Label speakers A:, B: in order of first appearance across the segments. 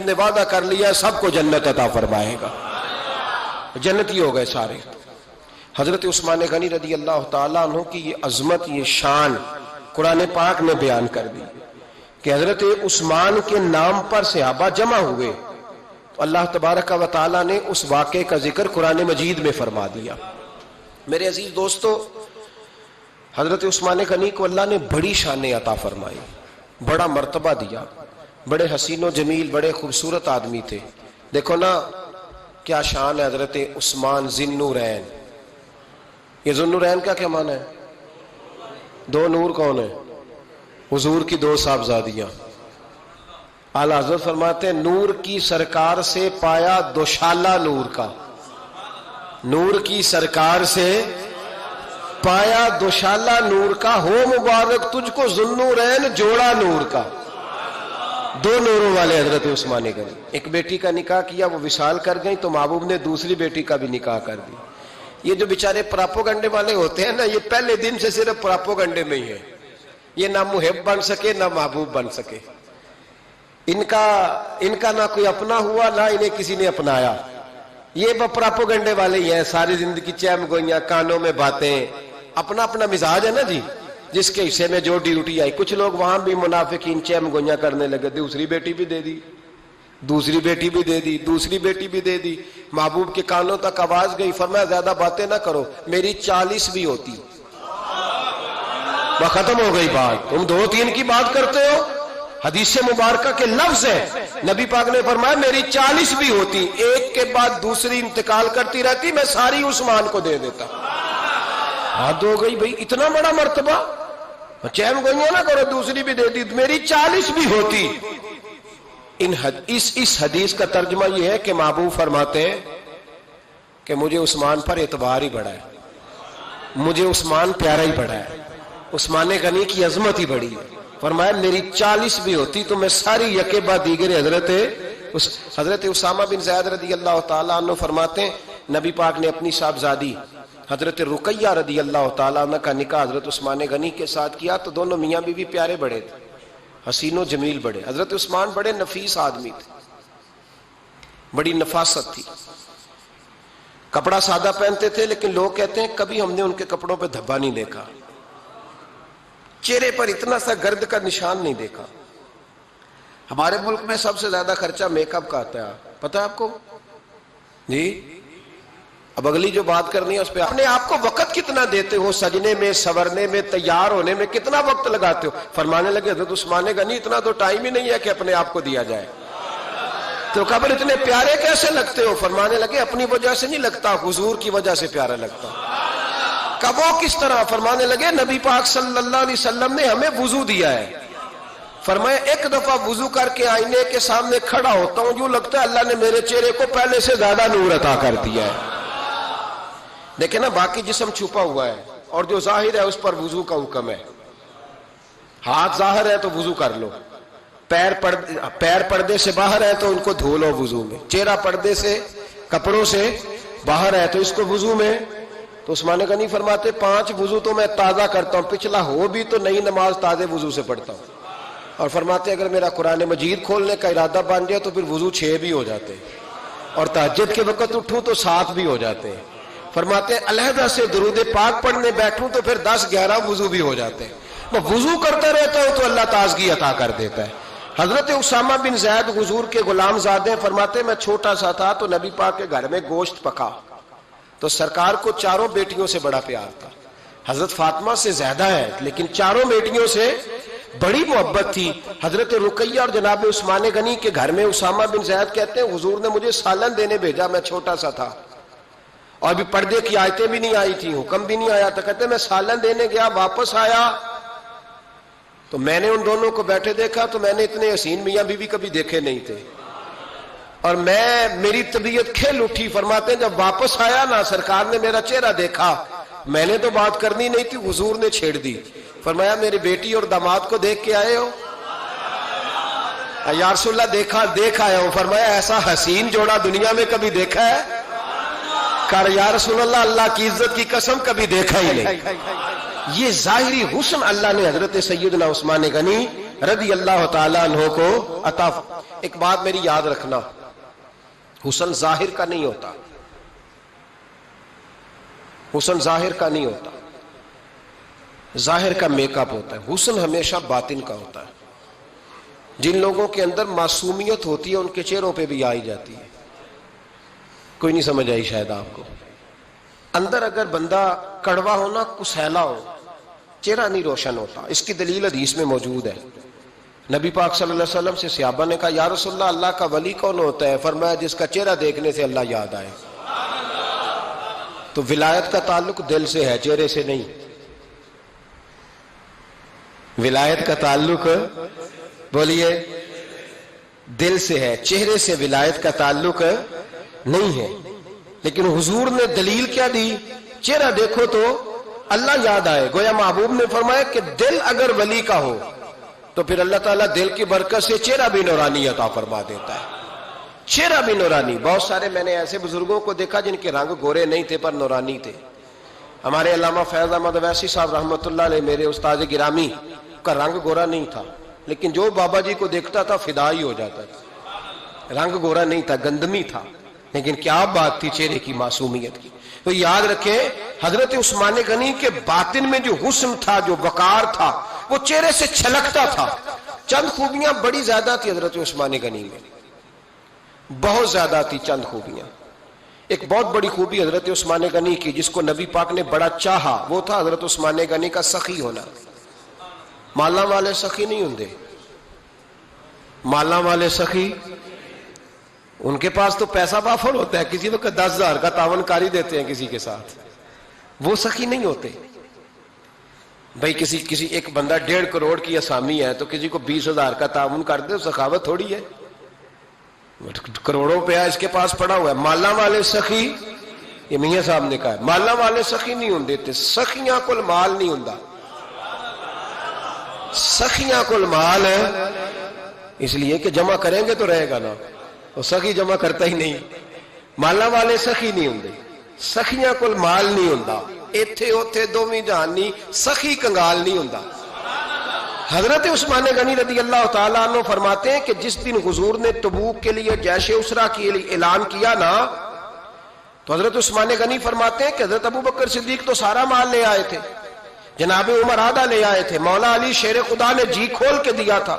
A: نے وعدہ کر لیا سب کو جنت عطا فرمائے گا، جنتی ہو گئے سارے۔ حضرت عثمان غنی رضی اللہ تعالیٰ عنہ کی یہ عظمت، یہ شان قرآن پاک نے بیان کر دی کہ حضرت عثمان کے نام پر صحابہ جمع ہوئے، اللہ تبارک و تعالیٰ نے اس واقعے کا ذکر قرآن مجید میں فرما دیا۔ میرے عزیز دوستو، حضرت عثمان غنی کو اللہ نے بڑی شانیں عطا فرمائی، بڑا مرتبہ دیا، بڑے حسین و جمیل، بڑے خوبصورت آدمی تھے۔ دیکھو نا کیا شان ہے حضرت عثمان ذی النورین۔ یہ ذی النورین کا کیا معنی ہے؟ دو نور کون ہیں؟ حضور کی دو صاحبزادیاں۔ اعلیٰ حضرت فرماتے ہیں نور کی سرکار سے پایا دوشالہ نور کا، نور کی سرکار سے پایا دوشالہ نور کا، ہو مبارک تجھ کو ذی النورین جوڑا نور کا۔ دو نوروں والے حضرت عثمان غنی۔ ایک بیٹی کا نکاح کیا، وہ وصال کر گئی تو محبوب نے دوسری بیٹی کا بھی نکاح کر دی۔ یہ جو بیچارے پراپوگنڈے والے ہوتے ہیں نا، یہ پہلے دن سے صرف پراپوگنڈے میں ہی ہے، یہ نہ محب بن سکے نہ محبوب بن سکے۔ ان کا نہ کوئی اپنا ہوا نہ انہیں کسی نے اپنایا، یہ پراپوگنڈے والے ہی ہیں، ساری زندگی چیم گوئیاں، کانوں میں باتیں، اپنا اپنا مزاج ہے نا جی، جس کے حصے میں جو ڈیوٹی آئی۔ کچھ لوگ وہاں بھی منافقین چیم گوئیاں کرنے لگے، دوسری بیٹی بھی دے دی، دوسری بیٹی بھی دے دی، دوسری بیٹی بھی دے دی۔ محبوب کے کانوں تک آواز گئی، فرمایا زیادہ باتیں نہ کرو، میری 40 بھی ہوتی۔ وہ ختم ہو گئی بات، تم 2-3 کی بات کرتے ہو، حدیث مبارکہ کے لفظ ہے، نبی پاک نے فرمایا میری 40 بھی ہوتی، ایک کے بعد دوسری انتقال کرتی رہتی، میں ساری عثمان کو دے دیتا۔ حد ہو گئی بھئی، اتنا بڑا مرتبہ، چیم گوئیاں نہ کرو، دوسری بھی دے دی، میری 40 بھی ہوتی۔ اس حدیث کا ترجمہ یہ ہے کہ محبوب فرماتے ہیں کہ مجھے عثمان پر اعتبار ہی بڑا ہے، مجھے عثمان پیارا ہی بڑا ہے، عثمان غنی کی عظمت ہی بڑی ہے۔ فرمایا میری 40 بھی ہوتی تو میں ساری یکے بعد دیگر حضرت اسامہ بن زید رضی اللہ تعالیٰ عنہ فرماتے ہیں نبی پاک نے اپنی صاحبزادی حضرت رقیہ رضی اللہ تعالیٰ عنہ کا نکاح حضرت عثمان غنی کے ساتھ کیا، تو دونوں میاں بیوی پیارے بڑے تھے، حسین و جمیل بڑے۔ حضرت عثمان بڑے نفیس آدمی تھے، بڑی نفاست تھی، کپڑا سادہ پہنتے تھے، لیکن لوگ کہتے ہیں کبھی ہم نے ان کے کپڑوں پہ دھبا نہیں دیکھا، چہرے پر اتنا سا گرد کا نشان نہیں دیکھا۔ ہمارے ملک میں سب سے زیادہ خرچہ میک اپ کا آتا ہے، پتہ ہے آپ کو جی؟ اب اگلی جو بات کرنی ہے اس پہ اپنے آپ کو وقت کتنا دیتے ہو، سجنے میں، سورنے میں، تیار ہونے میں کتنا وقت لگاتے ہو؟ فرمانے لگے حضرت عثمان غنی اتنا تو ٹائم ہی نہیں ہے کہ اپنے آپ کو دیا جائے۔ تو قبر اتنے پیارے کیسے لگتے ہو؟ فرمانے لگے اپنی وجہ سے نہیں لگتا، حضور کی وجہ سے پیارا لگتا۔ کب وہ کس طرح؟ فرمانے لگے نبی پاک صلی اللہ علیہ وسلم نے ہمیں وضو دیا ہے، فرمایا ایک دفعہ وضو کر کے آئینے کے سامنے کھڑا ہوتا ہوں، یوں لگتا ہے اللہ نے میرے چہرے کو پہلے سے زیادہ نور عطا کر دیا ہے۔ دیکھیں نا، باقی جسم چھپا ہوا ہے اور جو ظاہر ہے اس پر وضو کا حکم ہے۔ ہاتھ ظاہر ہے تو وضو کر لو، پیر پردے سے باہر ہے تو ان کو دھو لو وضو میں، چہرہ پردے سے کپڑوں سے باہر ہے تو اس کو وضو میں۔ تو عثمان غنی فرماتے 5 وضو تو میں تازہ کرتا ہوں، پچھلا ہو بھی تو نئی نماز تازے وضو سے پڑھتا ہوں۔ اور فرماتے اگر میرا قرآن مجید کھولنے کا ارادہ بن جائے تو پھر وضو 6 بھی ہو جاتے ہیں، اور تہجد کے وقت اٹھوں تو 7 بھی ہو جاتے ہیں۔ فرماتے علیحدہ سے درود پاک پڑھنے بیٹھوں تو پھر 10-11 وضو بھی ہو جاتے ہیں۔ میں وضو کرتا رہتا ہوں تو اللہ تازگی عطا کر دیتا ہے۔ حضرت اسامہ بن زید حضور کے غلام زادے فرماتے میں چھوٹا سا تھا تو نبی پاک کے گھر میں گوشت پکا تو سرکار کو 4 بیٹیوں سے بڑا پیار تھا، حضرت فاطمہ سے زیادہ ہے لیکن 4 بیٹیوں سے بڑی محبت تھی۔ حضرت رقیہ اور جناب عثمان غنی کے گھر میں اسامہ بن زید کہتے ہیں حضور نے مجھے سالن دینے بھیجا، میں چھوٹا سا تھا اور بھی پردے کی آیتیں بھی نہیں آئی تھی، حکم بھی نہیں آیا تھا۔ کہتے ہیں میں سالن دینے گیا، واپس آیا تو میں نے ان دونوں کو بیٹھے دیکھا تو میں نے اتنے حسین میاں بیوی کبھی دیکھے نہیں تھے، اور میری طبیعت کھل اٹھی۔ فرماتے ہیں جب واپس آیا نا، سرکار نے میرا چہرہ دیکھا، میں نے تو بات کرنی نہیں تھی، حضور نے چھیڑ دی۔ فرمایا میری بیٹی اور داماد کو دیکھ کے آئے ہو؟ یا رسول اللہ دیکھ آیا ہوں۔ فرمایا ایسا حسین جوڑا دنیا میں کبھی دیکھا ہے؟ کہا یا رسول اللہ اللہ کی عزت کی قسم کبھی دیکھا ہی نہیں۔ یہ ظاہری حسن اللہ نے حضرت سیدنا عثمان غنی رضی اللہ تعالیٰ عنہ کو عطا. ایک بات میری یاد رکھنا، حسن ظاہر کا نہیں ہوتا، حسن ظاہر کا نہیں ہوتا، ظاہر کا میک اپ ہوتا ہے. حسن ہمیشہ باطن کا ہوتا ہے. جن لوگوں کے اندر معصومیت ہوتی ہے ان کے چہروں پہ بھی آئی جاتی ہے. کوئی نہیں سمجھ آئی شاید آپ کو. اندر اگر بندہ کڑوا ہونا، کسیلا ہو، چہرہ نہیں روشن ہوتا. اس کی دلیل حدیث میں موجود ہے. نبی پاک صلی اللہ علیہ وسلم سے صحابہ نے کہا یا رسول اللہ، اللہ کا ولی کون ہوتا ہے؟ فرمایا جس کا چہرہ دیکھنے سے اللہ یاد آئے. تو ولایت کا تعلق دل سے ہے، چہرے سے نہیں. ولایت کا تعلق بولیے دل سے ہے، چہرے سے ولایت کا تعلق نہیں ہے. لیکن حضور نے دلیل کیا دی؟ چہرہ دیکھو تو اللہ یاد آئے. گویا محبوب نے فرمایا کہ دل اگر ولی کا ہو تو پھر اللہ تعالیٰ دل کی برکت سے چہرہ بھی نورانی عطا فرما دیتا ہے. چہرہ بھی نورانی. بہت سارے میں نے ایسے بزرگوں کو دیکھا جن کے رنگ گورے نہیں تھے پر نورانی تھے. ہمارے علامہ فیض احمد اویسی صاحب رحمۃ اللہ علیہ، میرے استاد گرامی، کا رنگ گورا نہیں تھا، لیکن جو بابا جی کو دیکھتا تھا فدا ہی ہو جاتا تھا. رنگ گورا نہیں تھا، گندمی تھا، لیکن کیا بات تھی چہرے کی معصومیت کی. تو یاد رکھیں حضرت عثمان غنی کے باطن میں جو حسن تھا، جو وقار تھا، وہ چہرے سے چھلکتا تھا. چند خوبیاں بڑی زیادہ تھی حضرت عثمان غنی میں، بہت زیادہ تھی چند خوبیاں. ایک بہت بڑی خوبی حضرت عثمان غنی کی جس کو نبی پاک نے بڑا چاہا، وہ تھا حضرت عثمان غنی کا سخی ہونا. مالا والے سخی نہیں ہوندے، مالا والے سخی ان کے پاس تو پیسہ وافر ہوتا ہے، کسی وقت 10,000 کا تعاون کاری دیتے ہیں کسی کے ساتھ. وہ سخی نہیں ہوتے بھائی. کسی ایک بندہ 1.5 کروڑ کی اسامی ہے تو کسی کو 20,000 کا تعاون کر دے، سخاوت تھوڑی ہے. کروڑوں روپیہ اس کے پاس پڑا ہوا ہے. مالا والے سخی، یہ میاں صاحب نے کہا ہے، مالا والے سخی نہیں ہوندے. سخیاں کل مال نہیں ہوندا. سخیاں کل مال ہے اس لیے کہ جمع کریں گے تو رہے گا نا. وہ سخی جمع کرتا ہی نہیں. مالا والے سخی نہیں ہوندے. سخیاں کل مال نہیں ہوندا. ایتھے اوتھے دوویں جہانی سخی کنگال نہیں ہوندا. حضرت عثمان غنی رضی اللہ تعالیٰ عنہ فرماتے ہیں کہ جس دن حضور نے تبوک کے لیے جیش اسرا کے لیے اعلان کیا نا، تو حضرت عثمان غنی فرماتے ہیں کہ حضرت ابو بکر صدیق تو سارا مال لے آئے تھے، جناب عمر آدھا لے آئے تھے، مولا علی شیر خدا نے جی کھول کے دیا تھا،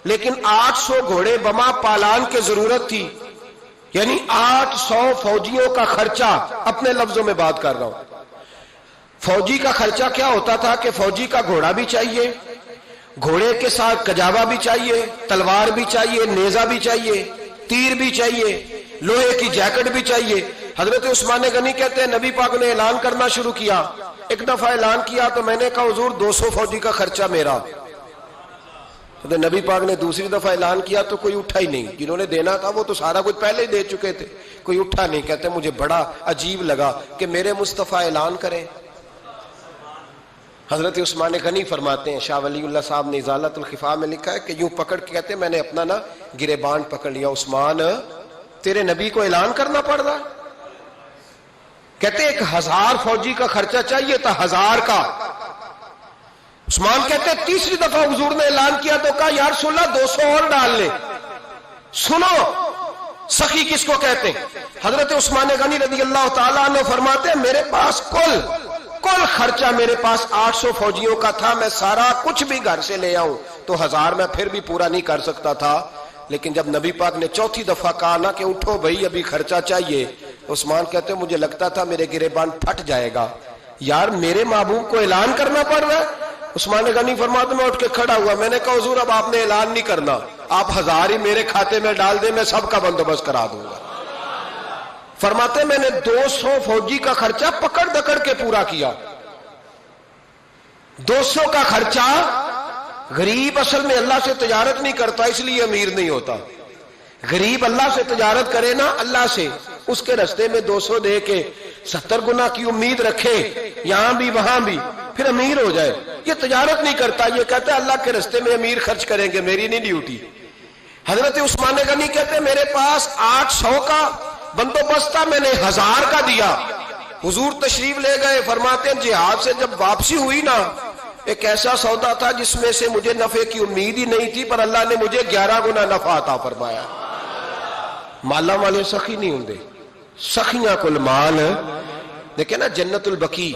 A: لیکن 800 گھوڑے بما پالان کی ضرورت تھی. یعنی 800 فوجیوں کا خرچہ. اپنے لفظوں میں بات کر رہا ہوں. فوجی کا خرچہ کیا ہوتا تھا کہ فوجی کا گھوڑا بھی چاہیے، گھوڑے کے ساتھ کجاوا بھی چاہیے، تلوار بھی چاہیے، نیزہ بھی چاہیے، تیر بھی چاہیے، لوہے کی جیکٹ بھی چاہیے. حضرت عثمان غنی کہتے ہیں نبی پاک نے اعلان کرنا شروع کیا. ایک دفعہ اعلان کیا تو میں نے کہا حضور 200 فوجی کا خرچہ میرا. تو نبی پاک نے دوسری دفعہ اعلان کیا تو کوئی اٹھا ہی نہیں. جنہوں نے دینا تھا وہ تو سارا کچھ پہلے ہی دے چکے تھے، کوئی اٹھا نہیں. کہتے مجھے بڑا عجیب لگا کہ میرے مصطفیٰ اعلان کریں. حضرت عثمان غنی فرماتے ہیں، شاہ ولی اللہ صاحب نے ازالت الخفا میں لکھا ہے کہ یوں پکڑ کے کہتے ہیں میں نے اپنا نا گریبان پکڑ لیا. عثمان تیرے نبی کو اعلان کرنا پڑ رہا. کہتے 1000 فوجی کا خرچہ چاہیے تھا، 1000 کا. عثمان کہتے تیسری دفعہ حضور نے اعلان کیا تو کہا یا رسول اللہ 200 اور ڈال لے. سنو سخی کس کو کہتے ہیں. حضرت عثمان غنی رضی اللہ تعالیٰ عنہ فرماتے ہیں میرے پاس کل خرچہ میرے پاس 800 فوجیوں کا تھا. میں سارا کچھ بھی گھر سے لے آؤں تو 1000 میں پھر بھی پورا نہیں کر سکتا تھا. لیکن جب نبی پاک نے چوتھی دفعہ کہا نا کہ اٹھو بھائی ابھی خرچہ چاہیے، عثمان کہتے مجھے لگتا تھا میرے گریبان پھٹ جائے گا. یار میرے محبوب کو اعلان کرنا پڑ رہا ہے. عثمان غنی فرماتے میں اٹھ کے کھڑا ہوا. میں نے کہا حضور اب آپ نے اعلان نہیں کرنا، آپ 1000 ہی میرے کھاتے میں ڈال دیں، میں سب کا بندوبست کرا دوں گا. فرماتے میں نے 200 فوجی کا خرچہ پکڑ دکڑ کے پورا کیا. 200 کا خرچہ. غریب اصل میں اللہ سے تجارت نہیں کرتا اس لیے امیر نہیں ہوتا. غریب اللہ سے تجارت کرے نا، اللہ سے، اس کے رستے میں 200 دے کے 70 گنا کی امید رکھے یہاں بھی وہاں بھی، پھر امیر ہو جائے. یہ تجارت نہیں کرتا، یہ کہتا ہے اللہ کے رستے میں امیر خرچ کریں گے، میری نہیں ڈیوٹی. حضرت عثمان غنی کہتے ہیں میرے پاس 800 کا بندوبست تھا، میں نے 1000 کا دیا. حضور تشریف لے گئے. فرماتے ہیں جہاد سے جب واپسی ہوئی نا ایک ایسا سودا تھا جس میں سے مجھے نفع کی امید ہی نہیں تھی، پر اللہ نے مجھے 11 گنا نفع عطا فرمایا۔ مالا مالے سخی نہیں ہوں دے، سخیاں کل مال دیکھیں نا، جنت البقیع